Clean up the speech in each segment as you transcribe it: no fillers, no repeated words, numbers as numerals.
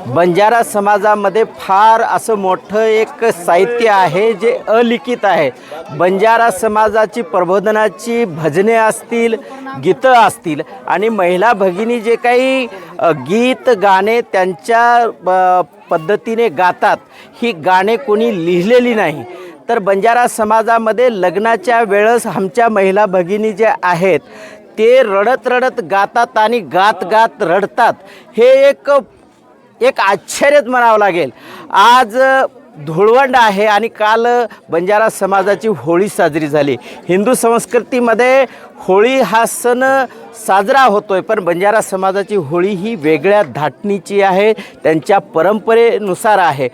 बंजारा समाजामध्ये फार असं मोठं एक साहित्य आहे जे अलिखित आहे। बंजारा समाजाची प्रबोधनाची भजने असतील, गीतं असतील आणि महिला भगिनी जे काही गीत गाणे त्यांच्या पद्धतीने गातात, ही गाणे कोणी लिहिलेली नाही। तर बंजारा समाजामध्ये लग्नाच्या वेळेस आमच्या महिला भगिनी जे आहेत ते रडत रडत गातात आणि गात गात रडतात। हे एक आश्चर्यच म्हणावं लागेल। आज धुळवंड आहे आणि काल बंजारा समाजाची होळी साजरी झाली। हिंदू संस्कृतीमध्ये होळी हा सण साजरा होतोय, पण बंजारा समाजाची होळी ही वेगळ्या धाटणीची आहे, त्यांच्या परंपरेनुसार आहे।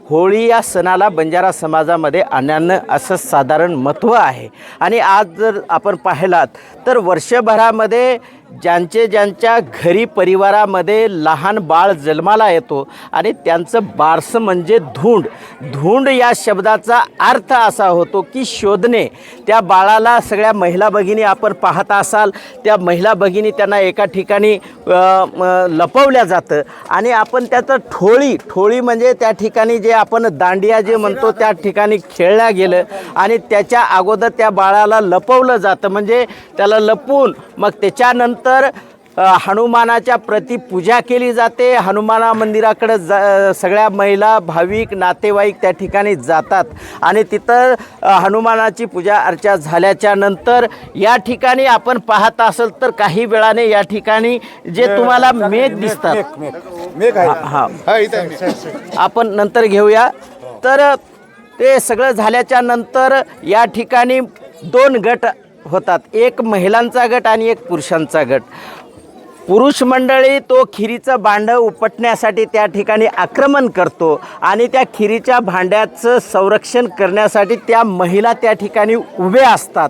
होळी या सणाला बंजारा समाजामध्ये अनन्य असं साधारण महत्त्व आहे। आणि आज जर आपण पाहिलात तर वर्षभरामध्ये ज्यांच्या घरी परिवारामध्ये लहान बाळ जन्माला येतो आणि त्यांचं बारसं म्हणजे धूंड। धूंड या शब्दाचा अर्थ असा होतो की शोधणे। त्या बाळाला सगळ्या महिला भगिनी आपण पाहत असाल, त्या महिला भगिनी त्यांना एका ठिकाणी लपवल्या जातं आणि आपण त्याचं ठोळी म्हणजे त्या ठिकाणी जे आपण दांडिया जे म्हणतो त्या ठिकाणी खेळल्या गेलं आणि त्याच्या अगोदर त्या बाळाला लपवलं जातं, म्हणजे त्याला लपवून मग त्याच्यानंतर हनुमानाच्या प्रति पूजा केली जाते। हनुमाना मंदिराकडे सगळ्या महिला भाविक नातेवाईक त्या ठिकाणी जातात आणि तिथं हनुमानाची पूजा अर्चा झाल्याच्या नंतर या ठिकाणी आपण पाहत असेल तर काही वेळाने या ठिकाणी जे तुम्हाला मेघ दिसतात, आपण नंतर घेऊया। तर ते सगळं झाल्याच्या नंतर या ठिकाणी 2 गट होतात, एक महिलांचा गट आणि एक पुरुषांचा गट। पुरुष मंडळी तो खिरीचं भांडं उपटण्यासाठी त्या ठिकाणी आक्रमण करतो आणि त्या खिरीच्या भांड्याचं संरक्षण करण्यासाठी त्या महिला त्या ठिकाणी उभे असतात।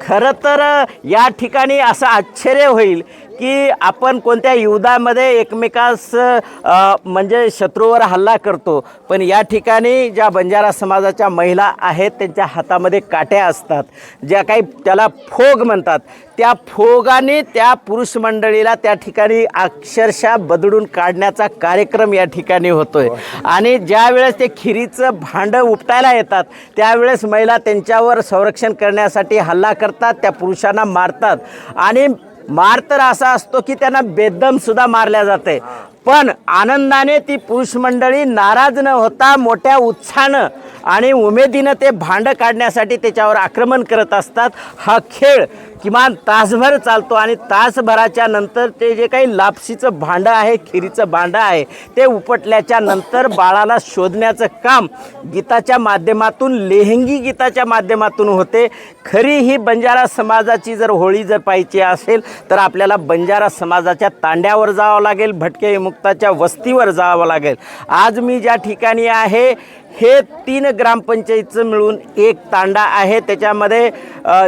खरं तर या ठिकाणी असं आश्चर्य होईल की आपण कोणत्या युद्धामध्ये एकमेकास म्हणजे शत्रूवर हल्ला करतो, पण या ठिकाणी ज्या बंजारा समाजाच्या महिला आहेत त्यांच्या हातामध्ये काट्या असतात, ज्या काही त्याला फोग म्हणतात। त्या फोगाने त्या पुरुष मंडळीला त्या ठिकाणी अक्षरशः बदडून काढण्याचा कार्यक्रम या ठिकाणी होतोय। आणि ज्या वेळेस ते खिरीचं भांडं उपटायला येतात त्यावेळेस महिला त्यांच्यावर संरक्षण करण्यासाठी हल्ला करतात, त्या पुरुषांना मारतात आणि मार तर असा असतो की त्यांना बेदमसुद्धा मारल्या जाते। पण आनंदाने ती पुरुष मंडळी नाराज न होता मोठ्या उत्साहानं आणि उमेदीनं ते भांडं काढण्यासाठी त्याच्यावर आक्रमण करत असतात। हा खेळ किमान तासभर चालतो आणि तासभराच्या नंतर ते जे काही लापशीचं भांडं आहे, खिरीचं भांडं आहे, ते उपटल्याच्या नंतर बाळाला शोधण्याचं काम गीताच्या माध्यमातून, लेहंगी गीताच्या माध्यमातून होते। खरी ही बंजारा समाजाची जर होळी जर पाहायची असेल तर आपल्याला बंजारा समाजाच्या तांड्यावर जावं लागेल, भटके मुक्ताच्या वस्तीवर जावं लागेल। आज मी ज्या ठिकाणी आहे हे 3 ग्रामपंचायतचं मिळून एक तांडा आहे। त्याच्यामध्ये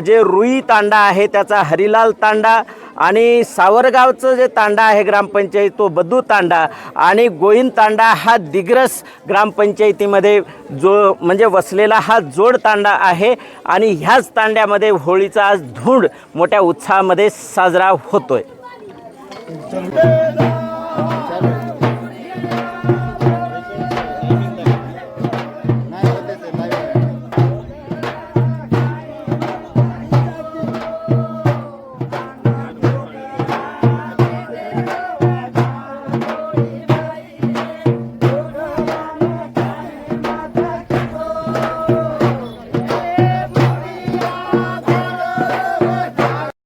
जे रुई तांडा आहे त्याचा हरिलाल तांडा आणि सावरगावचं जे तांडा आहे ग्रामपंचायत तो बदू तांडा आणि गोविंद तांडा हा दिग्रस ग्रामपंचायतीमध्ये जो म्हणजे वसलेला हा जोड तांडा आहे। आणि ह्याच तांड्यामध्ये होळीचा आज धूंड मोठ्या उत्साहामध्ये साजरा होतोय।